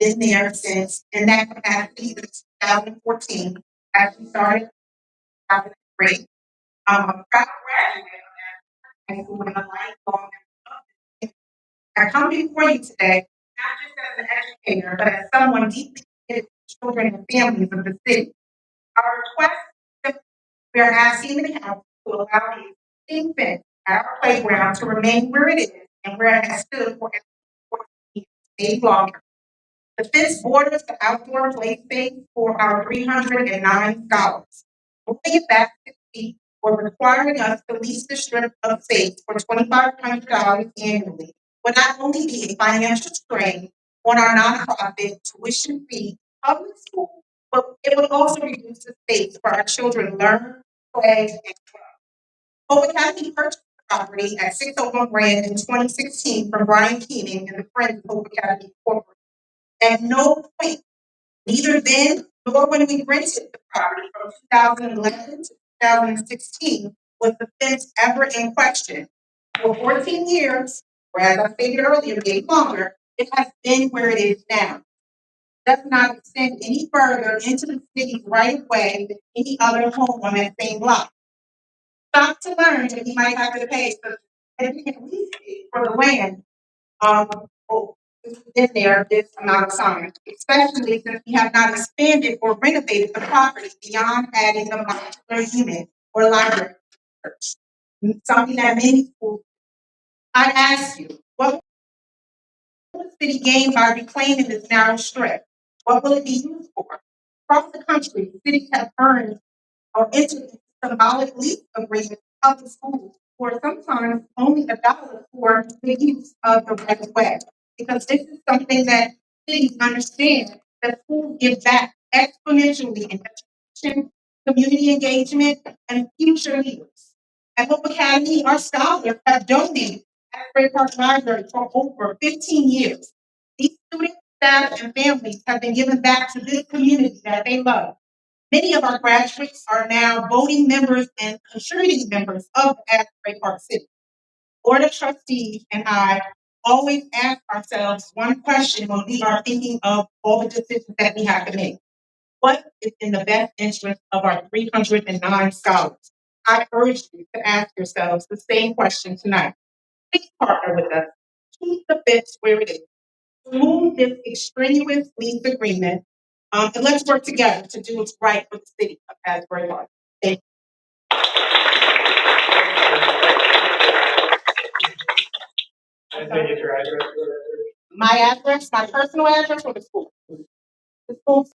been there since in that capacity since 2014 as we started having grade. I'm a proud graduate of high school and a lifelong member. I come before you today not just as an educator, but as someone deeply committed to the children and families of the city. Our request, we are asking the council to allow the existing fence at our playground to remain where it is and where it has stood for 14 years, maybe longer. The fence borders the outdoor play space for our 309 scholars. Moving it back 6 feet or requiring us to lease the strip of space for $2,500 annually would not only be a financial strain on our nonprofit tuition-free public school, but it would also reduce the space for our children to learn, play, and grow. Hope Academy purchased the property at 601 Grand in 2016 from Brian Keenan and the Friends of Hope Academy Corporate. At no point, neither then nor when we rented the property from 2011 to 2016, was the fence ever in question. For 14 years, or as I stated earlier, maybe longer, it has been where it is now. Does not extend any further into the city's right of way than any other home on that same lot. Stop to learn that he might have to pay for significant lease fee for the land oh, in there this amount of time, especially since we have not expanded or renovated the property beyond adding the modular unit or library, something that many schools. I ask you, what will the city gain by reclaiming this narrow strip? What will it be used for? Across the country, cities have earned or entered into symbolic lease agreements with public schools for sometimes only $1 for the use of the right of way. Because this is something that cities understand that schools give back exponentially in education, community engagement, and future leaders. At Hope Academy, our scholars have donated at Asbury Park Library for over 15 years. These students, staff, and families have been given back to this community that they love. Many of our graduates are now voting members and contributing members of Asbury Park City. Board of Trustees and I always ask ourselves one question when we are thinking of all the decisions that we have to make. What is in the best interest of our 309 scholars? I urge you to ask yourselves the same question tonight. Please partner with us. Keep the fence where it is. Remove this extraneous lease agreement, and let's work together to do what's right for the city of Asbury Park. Thank you. My address, my personal address, or the school? The school.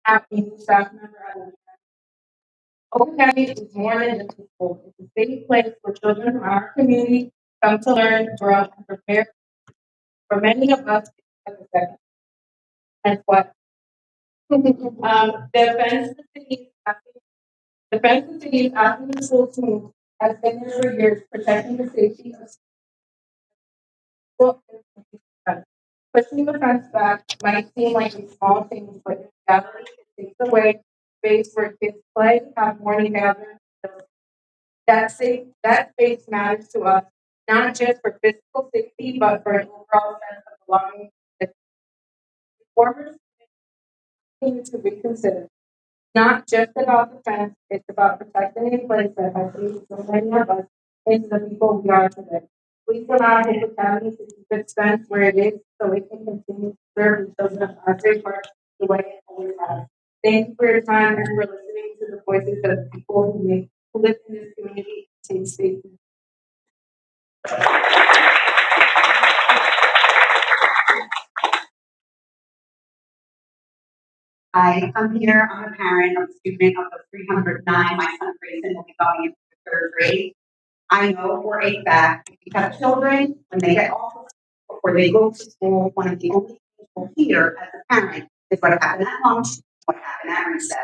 Happy staff member. Oak County is more than just a school. It's a safe place for children from our community come to learn, grow, and prepare. For many of us, it's a second. That's what. The fence the city is asking the school to move has been there for years, protecting the safety of school. Pushing the fence back might seem like a small thing, but in reality, it takes away space where kids play, have morning gatherings. That space matters to us, not just for physical safety, but for an overall sense of belonging. The reformers need to reconsider. Not just about the fence, it's about protecting a place that has made so many of us into the people we are today. Please allow Hope Academy to keep its fence where it is so it can continue to serve the children of Asbury Park the way it always has. Thank you for your time and for listening to the voices of the people who live in this community and take safety. Hi, I'm here. I'm a parent of a student of the 309. My son Grayson will be going into the third grade. I know for a fact if you have children, when they get off of school or they go to school, one of the only things we'll hear as a parent is what happened at lunch, what happened at recess.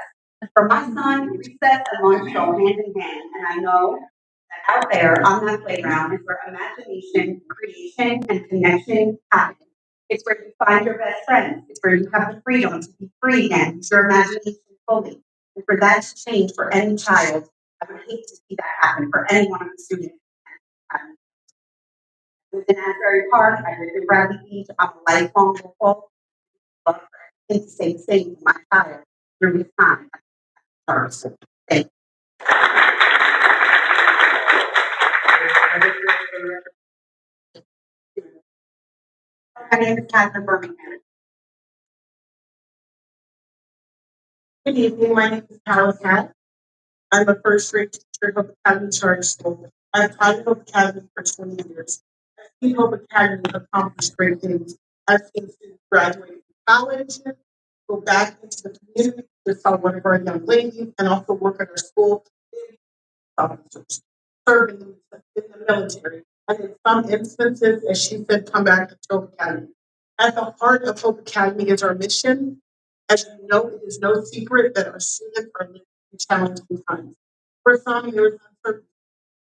For my son, recess and lunch go hand in hand, and I know that out there on that playground is where imagination, creation, and connection happen. It's where you find your best friends. It's where you have the freedom to be free again, use your imagination fully. And for that to change for any child, I would hate to see that happen for any one of the students. I lived in Asbury Park, I lived in Bradley Beach, I'm a lifelong local. Love for everything to stay safe for my child during this time. First, thank you. My name is Catherine Birmingham. Good evening, my name is Carol Cat. I'm a first grade teacher at Hope Academy Charter School. I've taught at Hope Academy for 20 years. I've seen Hope Academy accomplish great things. I've seen students graduate from college, go back into the community, just saw one of our young ladies, and also work at our school, officers, serve in the military, and in some instances, as she said, come back to Hope Academy. At the heart of Hope Academy is our mission. As you know, it is no secret that our students are living in challenging times. For some, there is uncertainty,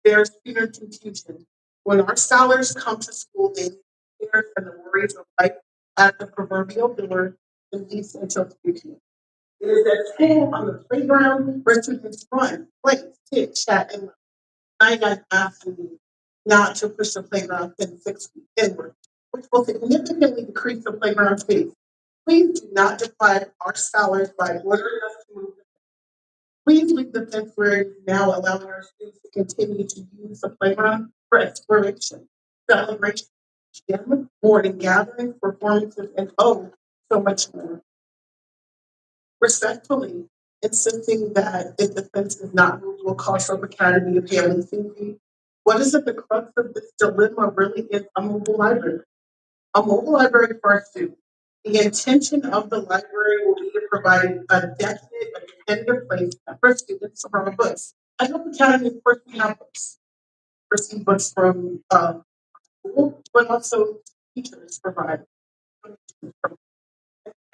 there's fear and confusion. When our scholars come to school, they leave fears and the worries of life at the proverbial door and leaves until 3 p.m. It is at school on the playground where students run, play, sit, chat, and I asking you not to push the playground in 6 feet inward, which will significantly decrease the playground space. Please do not deprive our scholars by ordering us to move. Please leave the fence where it is now, allowing our students to continue to use the playground for exploration, celebration, gym, morning gatherings, performances, and oh, so much more. Respectfully, insisting that if the fence is not moved will cost Hope Academy to pay a leasing fee. What is at the crux of this dilemma really is a mobile library for our students. The intention of the library will be to provide a definitive place for students to borrow books. I Hope Academy, of course, we have books, receive books from school, but also teachers provide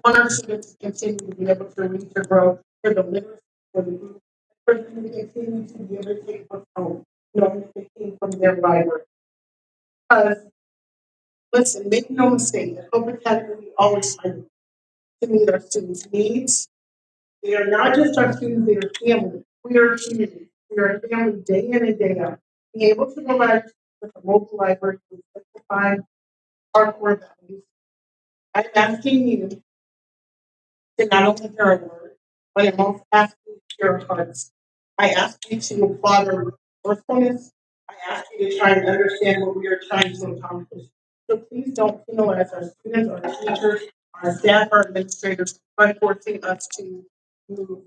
want our students to continue to be able to read to grow for the literacy for the group, for them to continue to be able to take books home, knowing that they came from their library. Because listen, make no mistake, at Hope Academy, we always find to meet our students' needs. They are not just our students, they are family. We are a community. We are a family day in and day out. Being able to provide with a local library to simplify our core values. I'm asking you to not only hear our word, but I'm also asking you to hear our hearts. I ask you to applaud our resourcefulness. I ask you to try and understand what we are trying to accomplish. So please don't penalize our students, our teachers, our staff, our administrators by forcing us to move.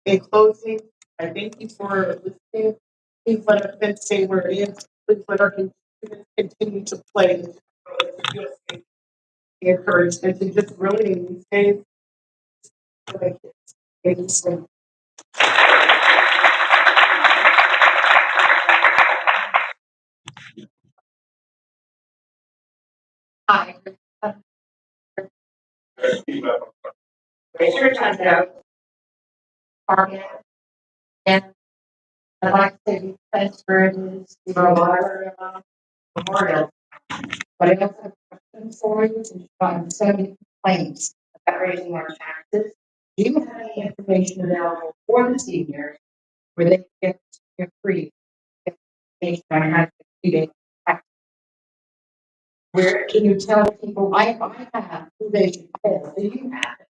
In closing, I thank you for listening. Please let our fence stay where it is. Please let our students continue to play and to feel safe, encouraged, and to just really in these days. Thank you so much. Hi. Raise your hand out. Target. And I'd like to transfer this to our library memorial. But I also have questions for you since you've gotten so many complaints about raising our taxes. Do you have any information available for the seniors where they can get their free information on how to pay their tax? Where can you tell people I have who they should call? Do you have it?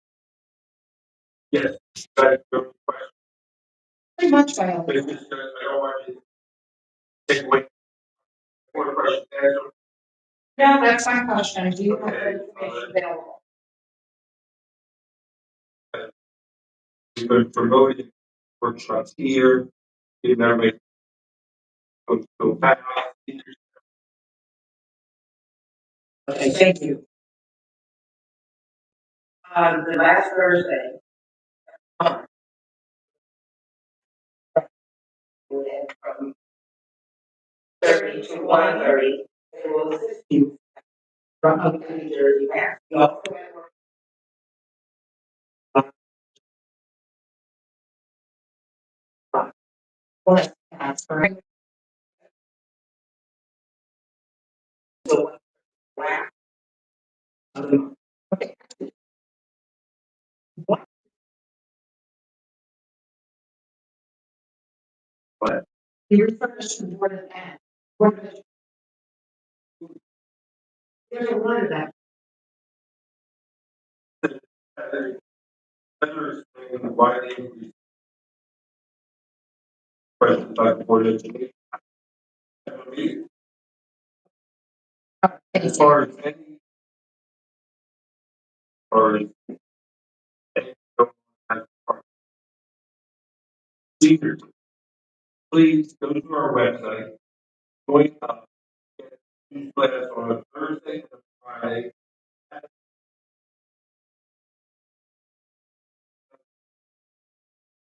Yes. Pretty much I don't want to take away more question. No, that's my question. Do you have that information available? We've been promoting workshops here. We've never made go back. Okay, thank you. The last Thursday, from 30 to 1:30, they will assist you from up to New Jersey. You also have transfer. But he refers to more than that. There's a word that. Better explain why they increase questions like board education. As far as any, or any speakers, please go to our website, join up, get these class on a Thursday and a Friday.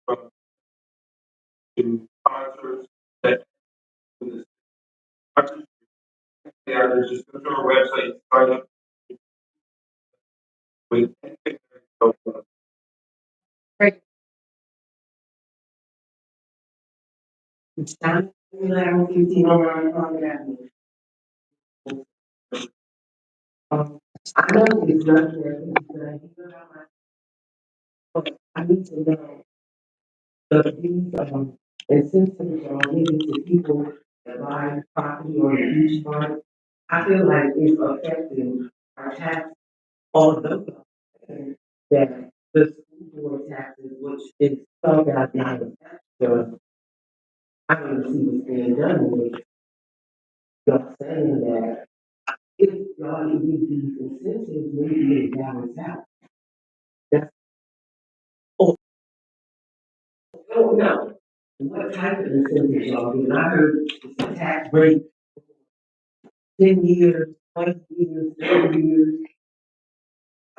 From to concerts that they are just go to our website, sign up with anything. Right. It's time to 11:59 on that. I know it's not there, but I need to know these incentives are given to people that buy property or use part. I feel like it's affecting our tax on the that the school board taxes, which is spelled out now. So I don't see what's being done with y'all saying that if y'all can give these incentives, maybe it balance out. That's oh, I don't know what type of incentives y'all give. I heard it's a tax break, 10 years, 20 years, 30 years.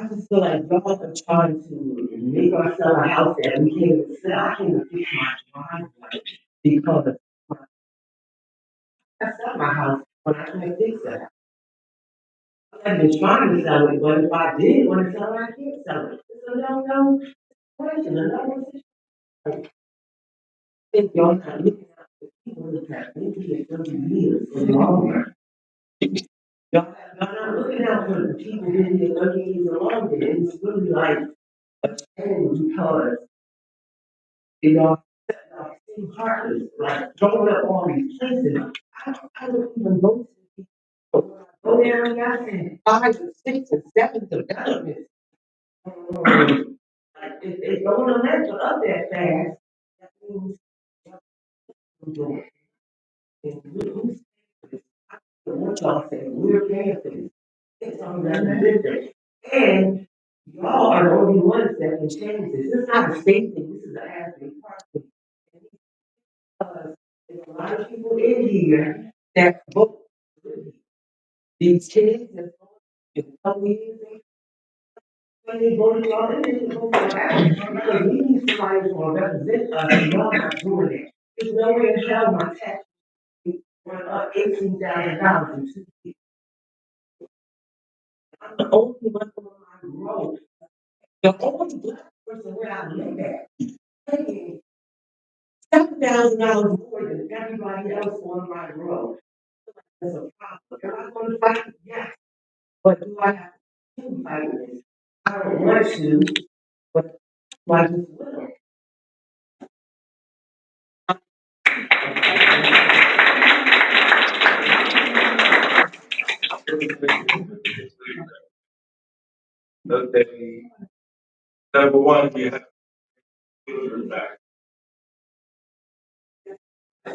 I just feel like y'all are trying to make us sell a house that we can't even sell. I can't even fix my driveway because I sell my house when I can't fix it. I've been trying to sell it, but if I did want to sell it, I can't sell it. It's a no question, a no decision. I think y'all not looking at the people that have been here 30 years or longer. Y'all not looking out for the people who been here 30 years or longer. It's really like a shame because you know, seem heartless, like going up all these places. I don't even go to these people. Go down and I say 5 and 6 and 7 developments. Like if they don't let you up that fast, that means you're doing it. And what y'all say, we're paying for this. It's on that different. And y'all are the only ones that can change this. This is not a state thing, this is an Asbury Park thing. There's a lot of people in here that vote these kids and in a couple years when they voted y'all in, they vote for that. Because we need somebody who's gonna represent us and y'all not doing it. There's no way in hell my tax went up $18,000 in 2 years. I'm the only one on my road. The only black person where I live at paying $7,000 more than everybody else on my road. That's a problem. Am I gonna fight? Yes. But do I have to fight this? I don't want to, but I just will. Okay. Number one, you have to back. Are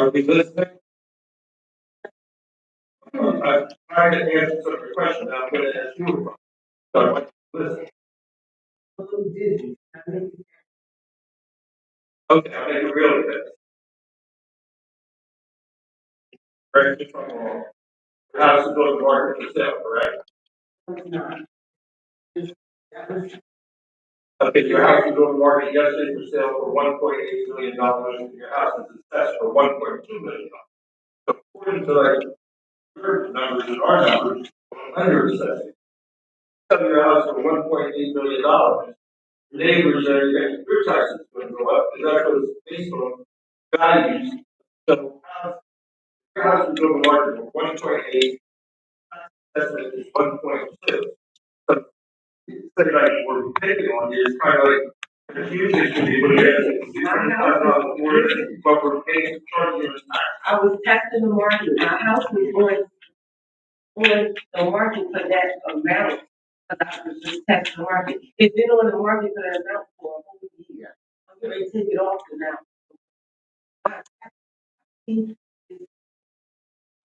we listening? I'm trying to answer some of your questions. I'm going to ask you a question. So I want you to listen. Okay, I'll make it really good. Correct me if I'm wrong. Your house is on the market for sale, correct? Okay, your house is on the market yesterday for sale for $1.8 million, and your house is assessed for $1.2 million. So according to like your numbers and our numbers, under assessing, sell your house for $1.8 million. neighbors are saying your taxes are going to go up, and that's what it's based on values. So, your house is going to market for 1.8, that's like it's 1.2. So, it's like we're picking on here, it's kind of like confusing to me, but $600,000 more than what we're paying charging us. I was testing the market, my house was on the market for that amount. But I was just testing the market. It's been on the market for that amount for a whole year. I'm gonna take it off now.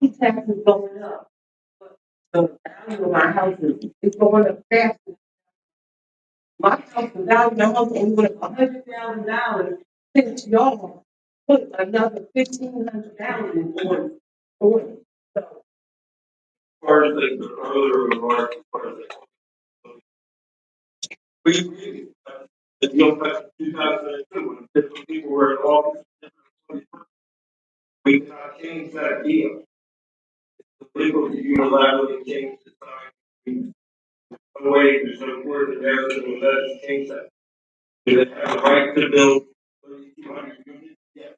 My tax is going up. The value of my house is going up fast. My house, the value of my house only went up $100,000 since y'all put another $1,500 on it. So, far as the earlier remark, as far as we agree. The deal back in 2002, when different people were in office, we cannot change that deal. The legal unilaterally change the time. No way, there's no court in there that will let us change that. Do they have the right to build 3,200 units? Yeah.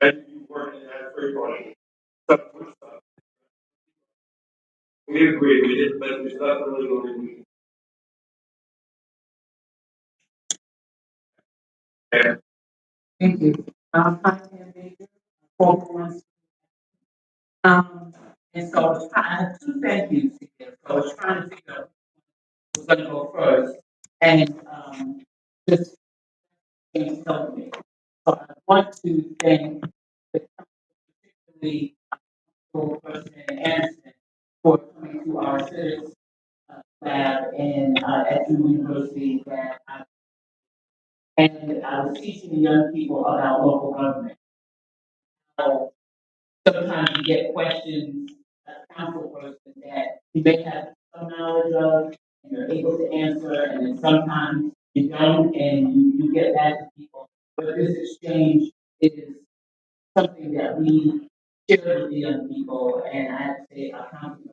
And you work in Asbury County. We agree, we did, but it's not the legal review. Yeah. Thank you. I am major, 4 months. And so I have two thank yous here. So I was trying to figure out who's gonna go first. And, just tell me. So I want to thank the particularly President Anderson for coming to our civics lab at the university that and I was teaching the young people about local government. So sometimes you get questions as a council person that you may have some knowledge of and you're able to answer, and then sometimes you don't and you get back to people. But this exchange is something that we share with the young people, and I have to say our council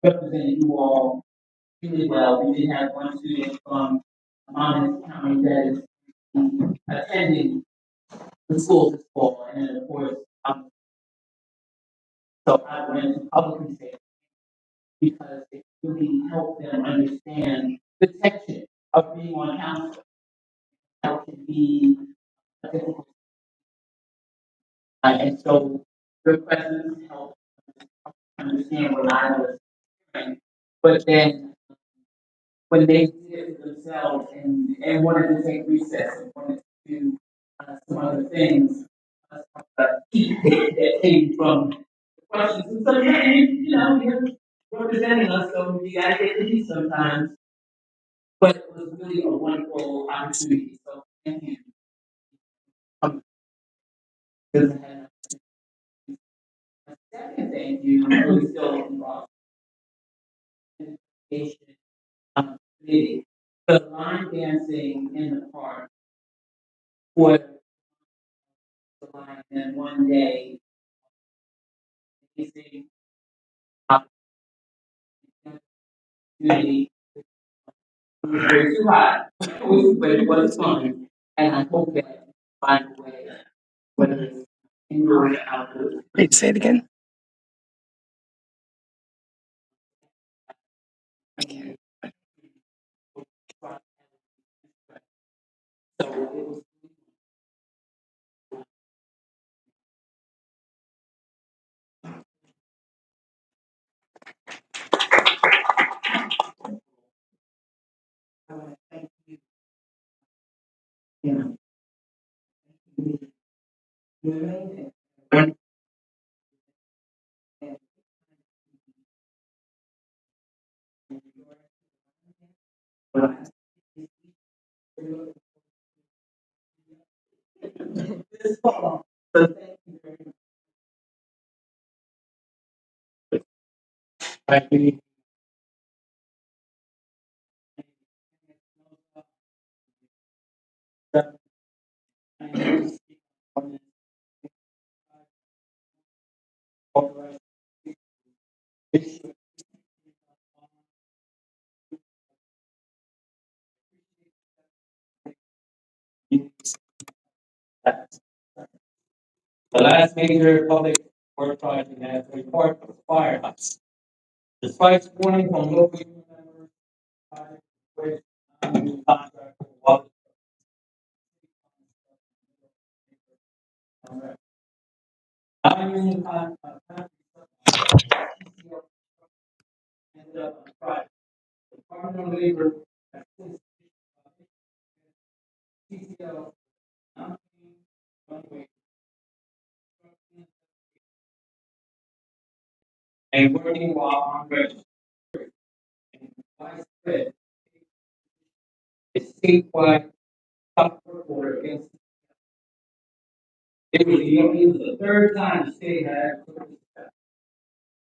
represented you all really well. We did have one student from Monmouth County that is attending the school this fall, and then of course, so I wanted to publicly say because it really helped them understand the tension of being on council. How it can be a difficult, and so your presence helped understand what I was doing. But then when they did it for themselves and wanted to take recess and wanted to do some other things, that came from the questions. And so, yeah, you're representing us, so you gotta get to these sometimes. But it was really a wonderful opportunity. So thank you. Um, the second thank you really still involved in the education committee. The line dancing in the park was the line, and one day amazing opportunity. It was way too hot, but it was fun, and I hope that you find a way, whether it's indoors or outdoors. Wait, say it again. I can't. So it was I want to thank you. You know, you're amazing. And this fall. So thank you very much. Thank you. The last major public work project in Asbury Park was firehouse. Despite warning from local union members, project was new contract for water. Non-union contract ended up on Friday. The Department of Labor has since TCL non-paying runway and working while on register and widespread a statewide top work order against it was the third time the state had.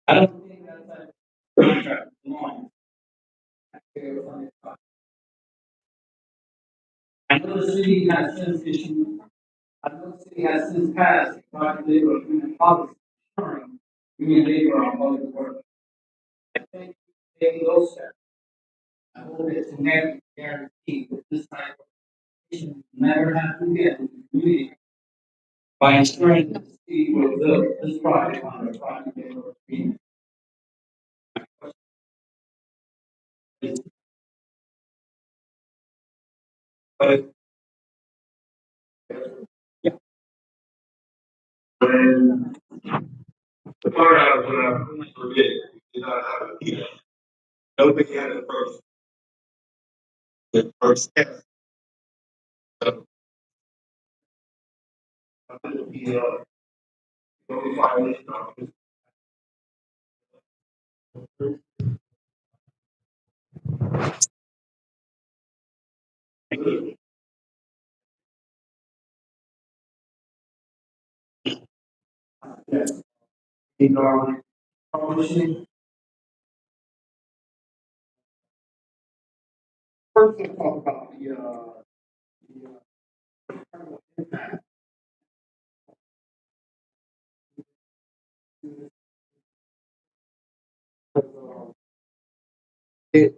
I don't think that's a contract belongs. I know the city has since issued, I know the city has since passed a private labor agreement policy ensuring union labor on public work. I think taking those steps, I hope it's never guaranteed that this type of issue never happen again in the community by ensuring that the city will build this project on a private labor agreement. But yeah, when the part I was forget, did not have a heater. Nobody had the first test. So it'll be no violation of this. Yes. In our publishing, first let's talk about the impact of it,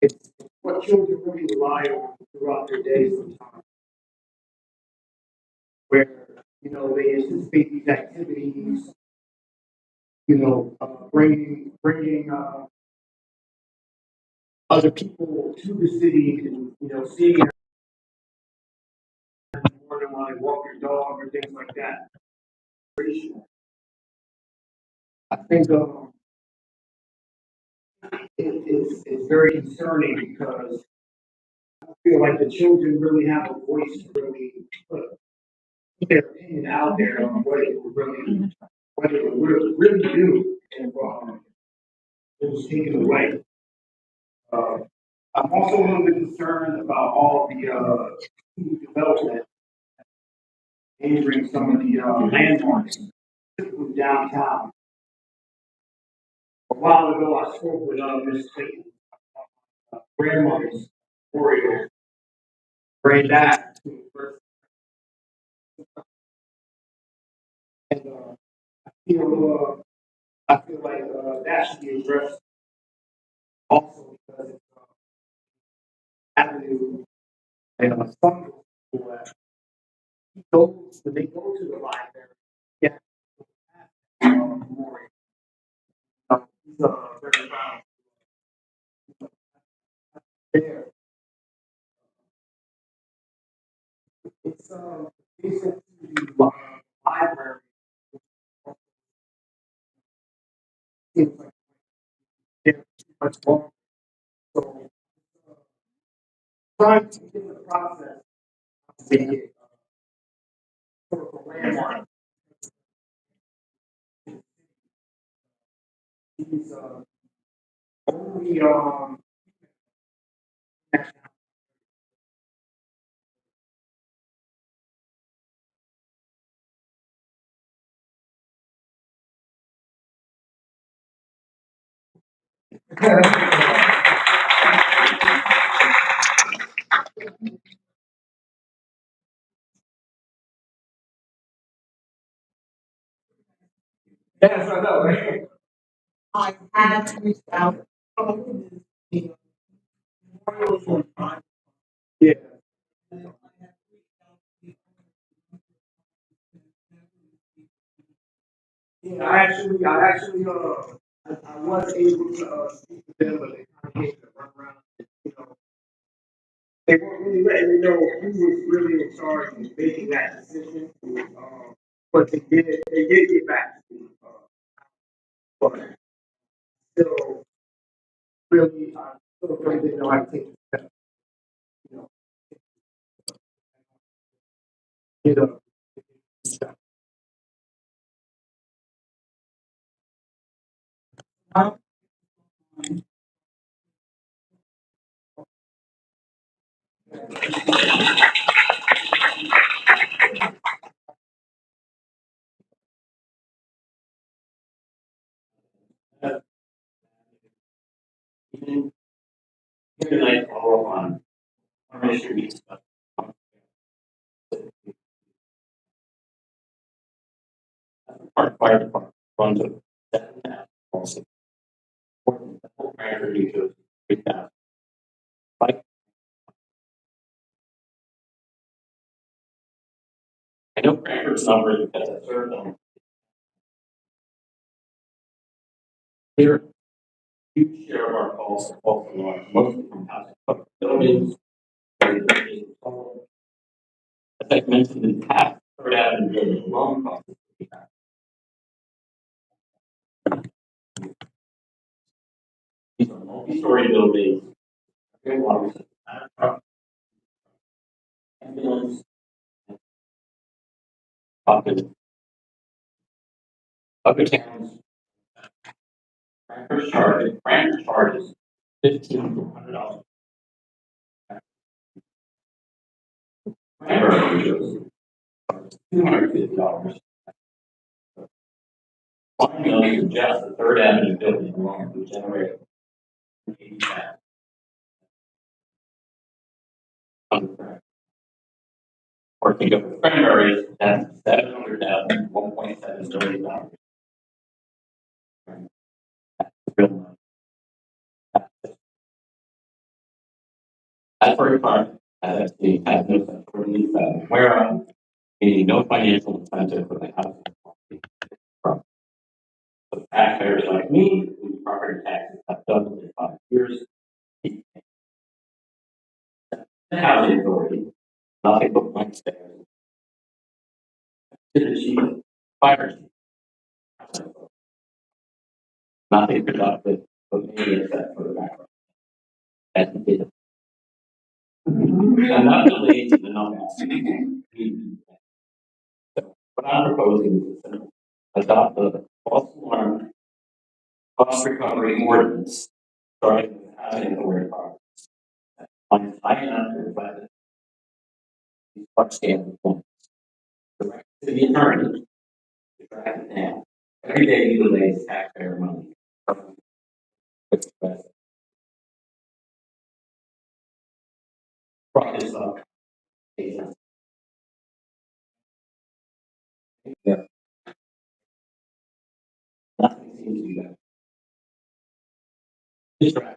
it's what children really rely on throughout their day sometimes, where they anticipate these activities, bringing other people to the city and seeing them more than when they walk their dog or things like that. I think it's very concerning because I feel like the children really have a voice to really put their opinion out there on what it would really do if it was taken away. Uh, I'm also a little bit concerned about all the development hindering some of the landmarks, particularly downtown. A while ago, I spoke with Miss Clayton, grandmother's memorial, granddad, and I feel like that should be addressed also because it's avenue and some people that when they go to the library, yeah, memorial. He's very proud there. It's basic to the library. Seems like there's too much more. So trying to get the process of the sort of landmark. He's only Yes, I know, right? I had reached out. The memorials were fine. Yeah. Yeah, I was able to speak to them, but they kind of gave the runaround. You know, they weren't really letting me know who was really in charge of making that decision. But they did get back to me. But still, really, I still really didn't know how to take the step. You know, get up. Good night, all on our ministry stuff. Our fire department runs a 7,000 also. The whole Grand New Jersey, 3,000. Like, I know Cranford's numbers because I served on here. Huge share of our calls are called from our mostly from housing public buildings. As I mentioned in the past, Third Avenue building alone costs these are multi-story buildings. Every one is a truck, ambulance, other towns. Cranford charges $1,500. Cranford charges $250. Finally, suggest the Third Avenue building alone to generate 80,000. Or think of the primaries, that's 700,000, $1.7 billion. That's real money. Asbury Park has no statutory whereof, meaning no financial incentive for the housing from. So taxpayers like me, whose property taxes have doubled in 5 years, the housing authority, nothing but blank stairs, to the chief, fire chief, nothing productive, but maybe except for the background. As he did. I'm not related to the number. So what I'm proposing is to adopt the false alarm cost recovery ordinance, starting with housing authority properties. On high enough to reflect these upscale points. Direct to the attorney to track it down. Every day he delays taxpayer money. What's the best? Brought this up. Yeah. Nothing seems to be done. Just right.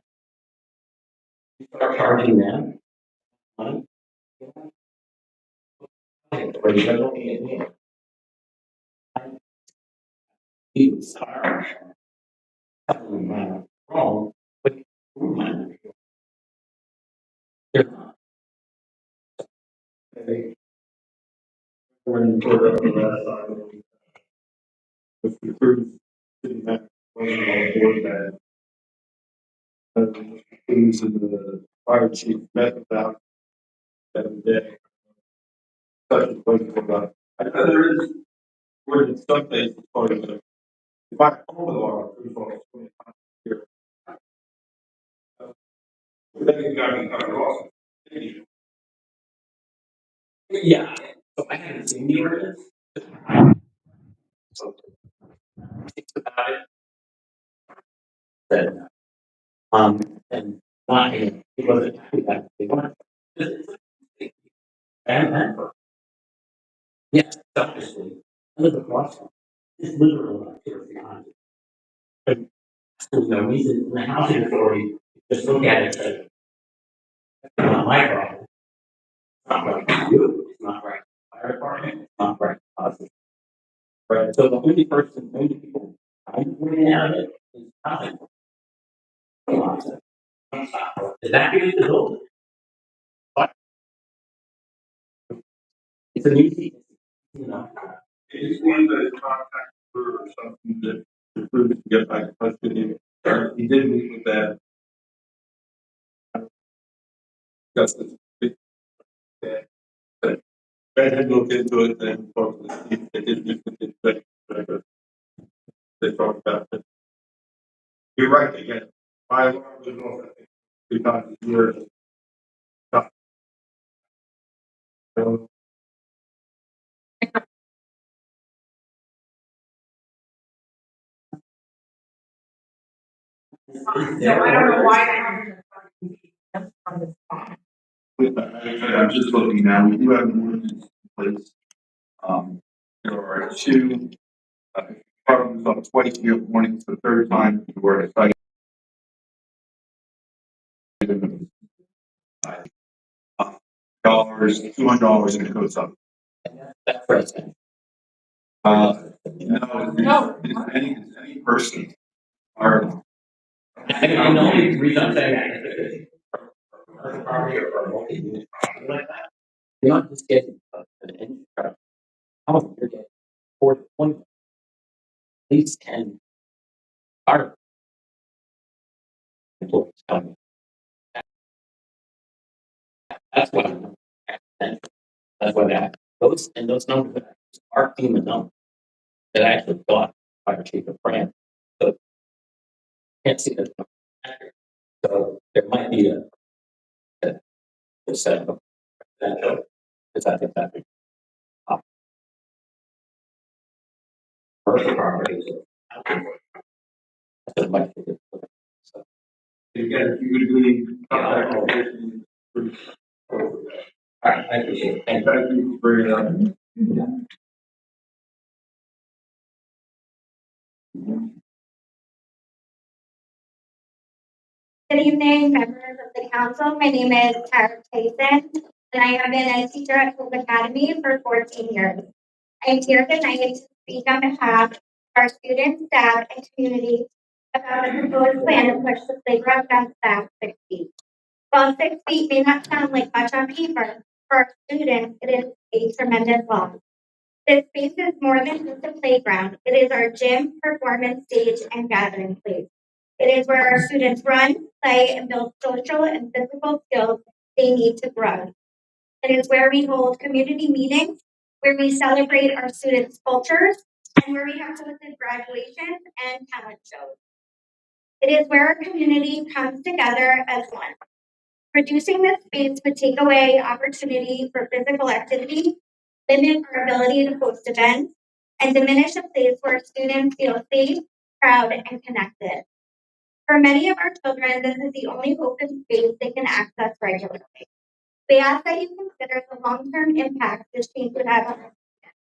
You start charging them money. Or you're looking at me. He was sorry. Telling them wrong, but they're not. They when you put up the last time, with the proof, sitting back, waiting on board that. Things in the fire chief met about that day. Such a question about. I know there is, where in some places, part of the, if I call the law, proof of here. Then you got to be covered also. Yeah, so I haven't seen the ordinance. So it's about it. That and not it wasn't that they weren't. And yes, selfishly, I live across. It's literally like 2 or 300. But we in the housing authority just look at it and say, "It's not my problem. It's not right for you. It's not right for the fire department. It's not right for us." Right. So the only people I'm bringing out of it is housing. Is that really the goal? But it's an easy, you know. It's one of the contact or something that the proof to get back in touch with you. He did meet with that. Justice. But Ben had looked into it and talked to the chief. They did meet with the executive. They talked about it. You're right, again. My alarm was off, I think, 2 times a year. So, So I don't know why they haven't on this phone. I'm just looking now, we do have an ordinance in place. There are two, problems on twice a year warning, it's the third time you were cited. Dollars, $200 in the code sub. That's right. No, it's any person. Or, And the only reason I'm saying that is because commercial property or multi-unit property like that, you're not just getting an engine truck. Oh, you're getting 420, at least 10 fire employees coming. That's what I'm saying. That's what that those numbers are FEMA numbers that I actually got fire chief of France. So can't see that. So there might be a set of that because I think that commercial properties. That's a much bigger. So again, if you would be contact. all right, I appreciate it. And thank you for bringing it up. Good evening, members of the council. My name is Tara Tyson, and I have been a teacher at Hope Academy for 14 years. I'm here tonight to speak on behalf of our students, staff, and community about the proposed plan to push the playground fence back 6 feet. While 6 feet may not sound like much on paper, for our students, it is a tremendous loss. This space is more than just a playground. It is our gym, performance stage, and gathering place. It is where our students run, play, and build social and physical skills they need to grow. It is where we hold community meetings, where we celebrate our students' cultures, and where we have hosted graduations and talent shows. It is where our community comes together as one. Reducing this space would take away opportunity for physical activity, limit our ability to host events, and diminish a place where students feel safe, proud, and connected. For many of our children, this is the only open space they can access regularly. We ask that you consider the long-term impact this change would have on our students.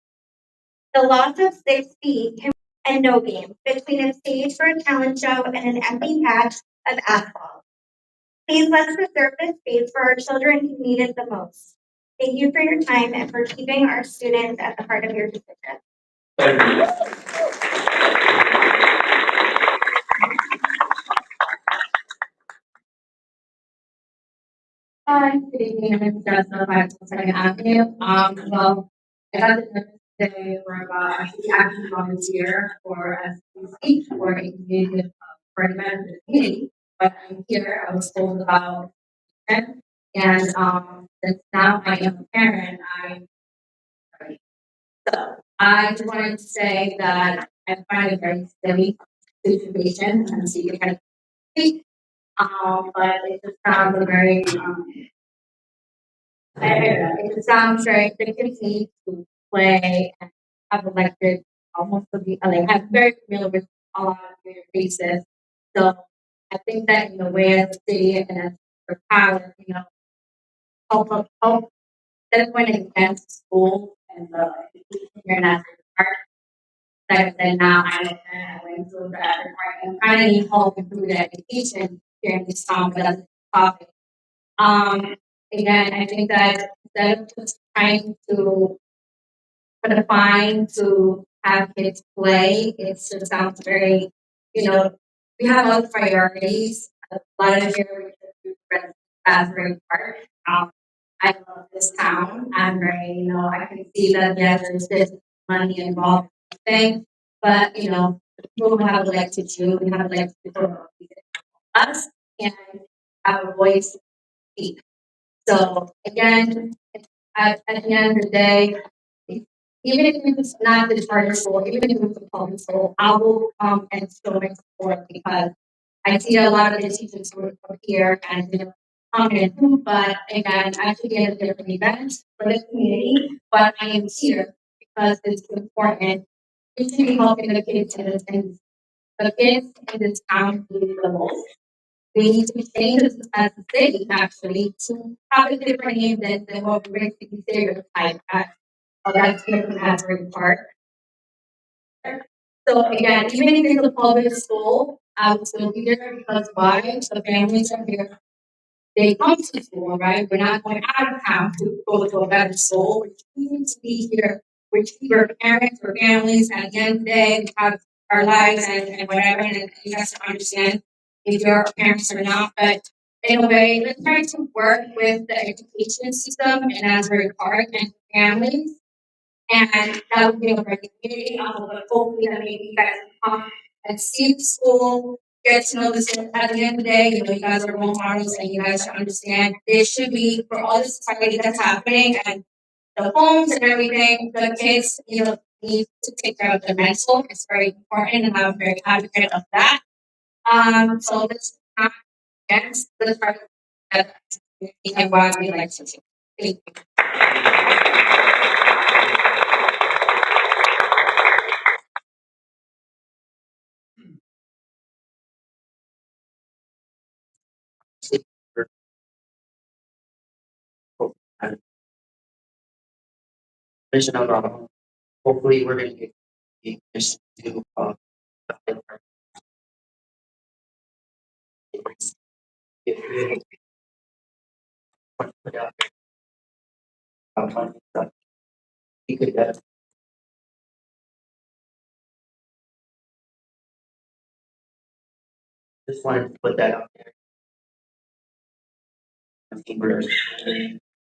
The loss of 6 feet and no game between a stage for a talent show and an empty patch of asphalt. Please let's preserve this space for our children who need it the most. Thank you for your time and for keeping our students at the heart of your decision. Hi, good evening. I'm Jasmine by Second Avenue. Well, I got the notice today for actually volunteer for SBC for a community for an event in the community. But I'm here, I was told about it, and since now I am a parent, I just wanted to say that I find it a very silly situation and so you kind of speak. But it just sounds a very it just sounds very they need to play and have elected almost to be like I'm very familiar with a lot of your faces. So I think that in the way as a city and as for power, help instead of going against school and the education here in that part, like I said, now I went through that requirement. I kind of need help improve the education during this time, but that's the topic. Again, I think that instead of just trying to put a fine to have kids play, it just sounds very, you know, we have other priorities. A lot of here we rent Asbury Park. I love this town. I'm very, I can see that yes, there's this money involved thing, but people have a leg to do, we have a leg to do for us and have a voice to speak. So again, at the end of the day, even if it's not the charter school, even if it's a public school, I will come and show my support because I see a lot of the teachers who are here and come in, but again, I should be at a different event for the community, but I am here because it's important. We should be helping the kids in this, and the kids in this town need the most. We need to change this as a city actually to have a different name than what we basically stereotype as that's here from Asbury Park. So again, even if it's a public school, I would still be there because why? The families are here. They come to school, right? We're not going out of town to go to a better school. We need to be here. We're parents, we're families. At the end of the day, we have our lives and whatever. And you have to understand if your parents or not. But in a way, let's try to work with the education system in Asbury Park and families and that would be a great community. But hopefully that maybe you guys can come and see the school, get to know the school. At the end of the day, you guys are role models and you guys should understand there should be for all the society that's happening and the homes and everything, the kids, need to take care of their mental. It's very important and I'm very advocate of that. So let's not against the part that and why we like to do. Thank you. Vision of hopefully we're going to get this to if we put out fun stuff, you could just wanted to put that out there. I think we're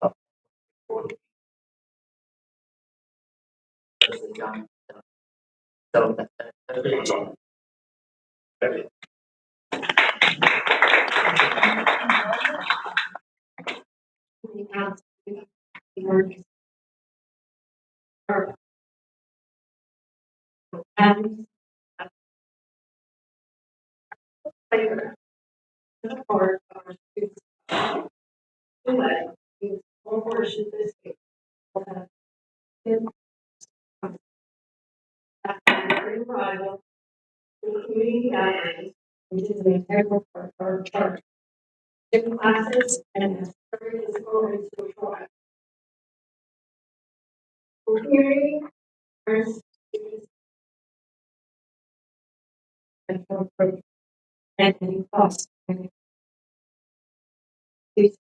up for the young. So that's pretty much all. And later, the part of our students who led is more portion this week. After arrival, the community gathering, which is an integral part of our church. Gym classes and has very physical and social activities. Community, parents, students, and for and costs. These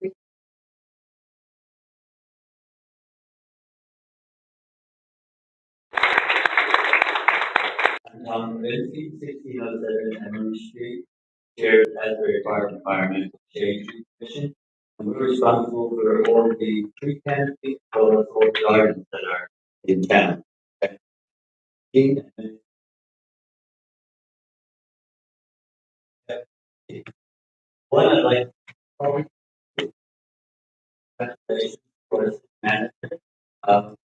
Vinci 1607 Emery Street, chairs Asbury Park Environmental Change Commission. And we're responsible for all the tree canopy, as well as all the gardens that are in town. One I'd like to congratulations for the manager.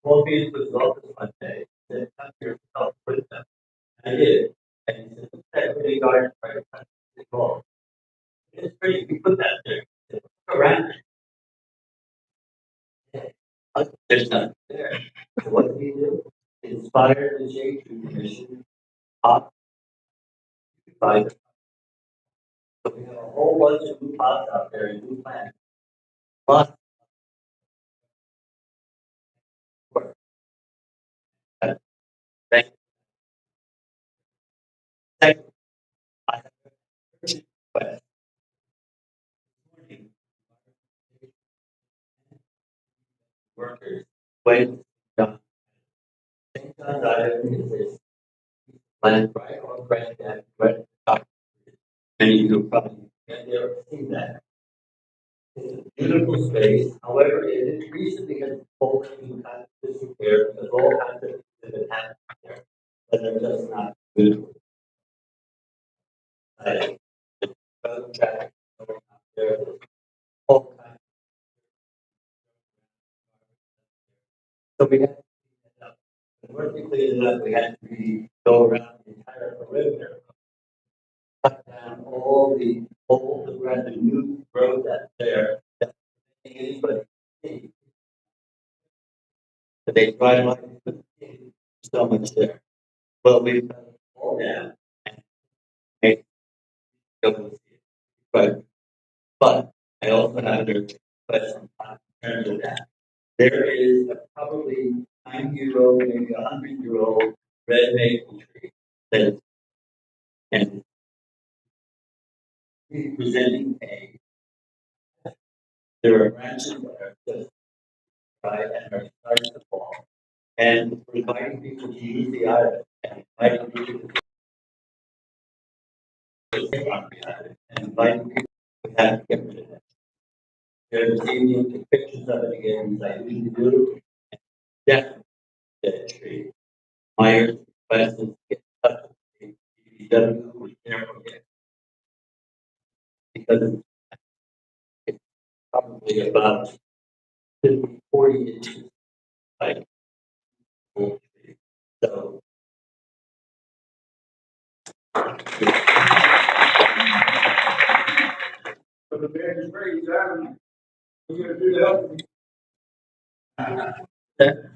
Morpheus was offered one day, said, come here to help with them. I did. And he said, that really garden right in front of the wall. It's pretty, we put that there. Look around it. There's nothing there. So what did we do? Inspired the Shade Tree Commission up by the so we have a whole bunch of new pots out there and new plants. Plus, thank you. Second, I have a urgent request. This morning, workers went down. St. John's Island is this land right on Granddad, right top. Many of you have probably been there or seen that. It's a beautiful space, however, it is recently has fallen kind of disrepair because all kinds of things have been happening there, but they're just not beautiful. Like, the road traffic going out there, there's all kinds. So we had to clean it up. And once we cleaned it up, we had to go around the entire perimeter, cut down all the brand new road that's there, that anybody can see. But they drive like so much there. Well, we cut it all down and make go and see it. But I also have another question in terms of that. There is a probably 90-year-old, maybe 100-year-old red maple tree that is and presenting a. There are branches that are just dry and are starting to fall. And we're inviting people to use the island and inviting people to take on the island and inviting people to have to get rid of it. There's evening take pictures of it again, as I usually do. Definitely that tree. Myers requested to get in touch with the DPW who was there for it because it's probably about 50, 40 inches like old tree. So So the man is ready, he's out. We're gonna do that.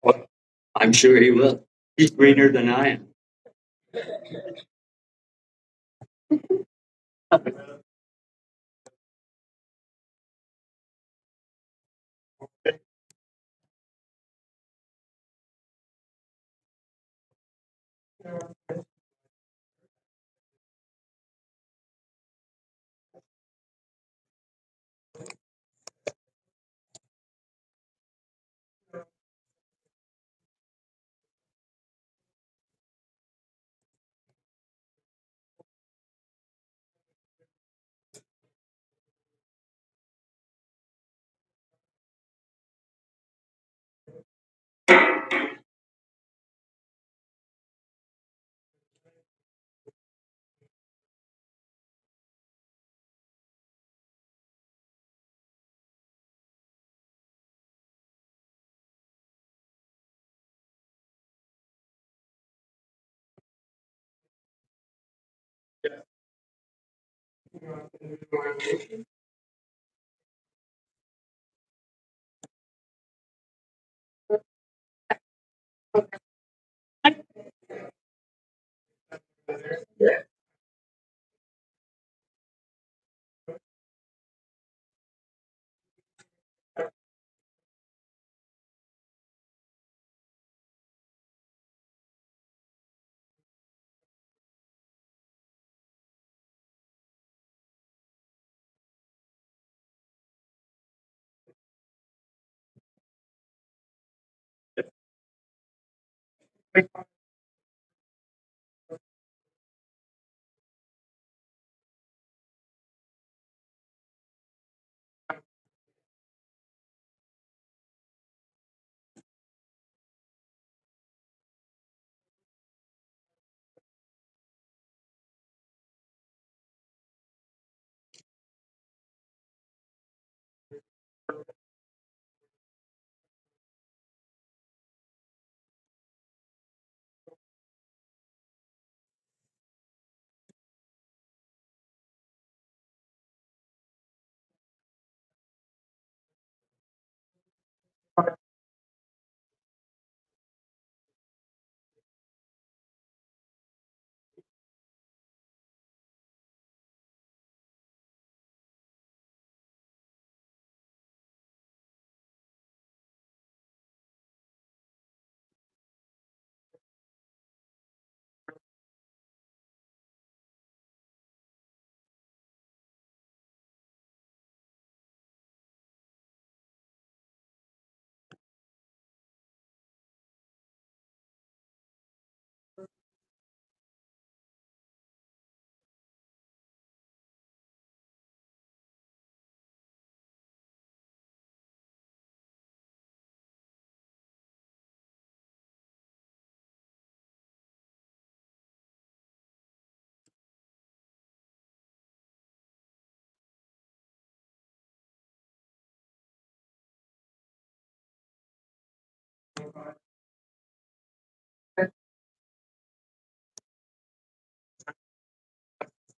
well, I'm sure he will. He's greener than I am.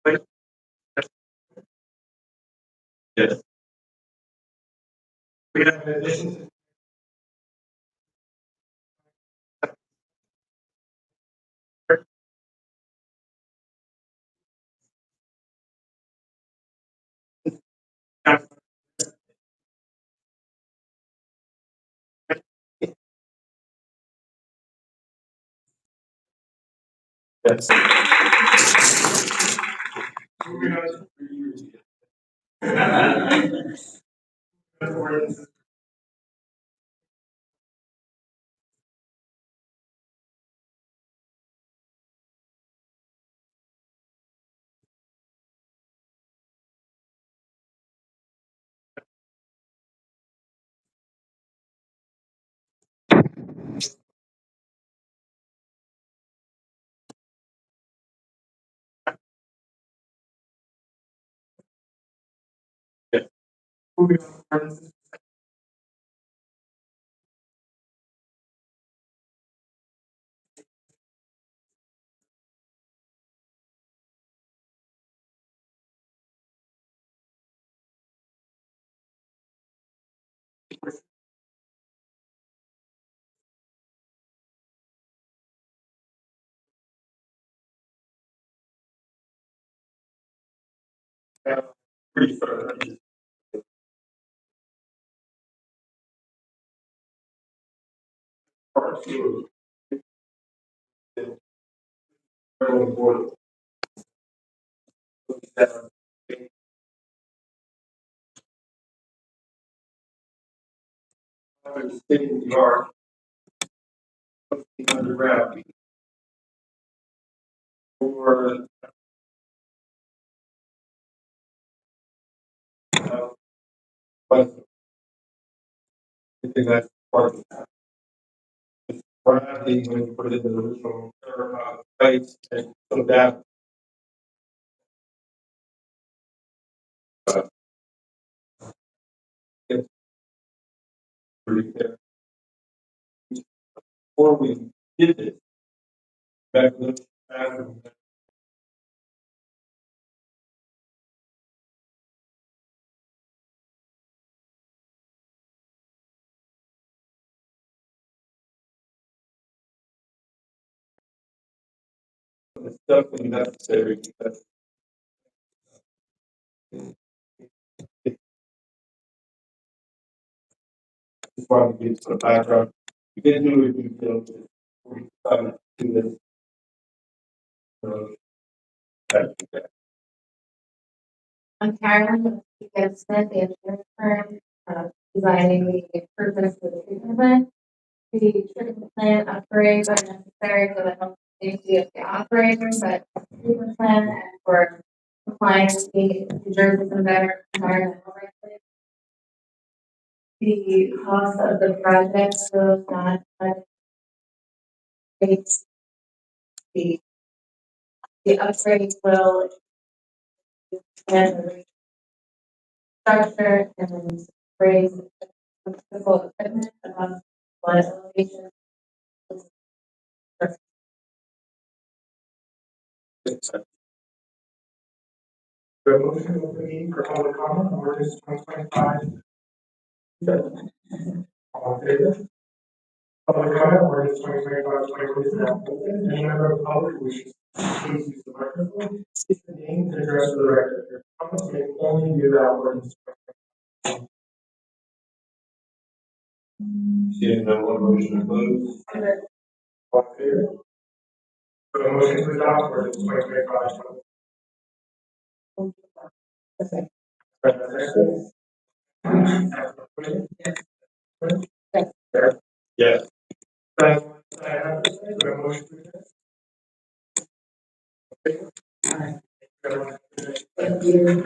Yes. We have an addition. Yes. Moving on to ordinance. Yes. Moving on to ordinance. Pretty sure. Part two. Board. Stating the art. Underground. For. But. I think that's part of that. Probably when you put it in the original space and so that. It's pretty clear. Before we did this, back then, it's definitely necessary because just want to give some background. We did do a due diligence. We decided to do this. So, thank you. I'm Carolyn Smith, the insurance firm, designing the improvements to the treatment plant. The treatment plant upgrades are necessary for the health and safety of the operators, but the treatment plan and for compliance with the New Jersey and better environmental regulations. The cost of the project will not raise the upgrades will expand the structure and raise physical equipment above flood elevation. The motion opening for public comment on ordinance 2025. All in favor? Public comment on ordinance 2025 is now open. Any member of the public who wishes to please use the microphone, state the name and address for the record. Your comments may only be about ordinance. Seeing no one motion to close. All in favor? The motion to adopt ordinance 2025. Okay. Yes. Yes. Thank you.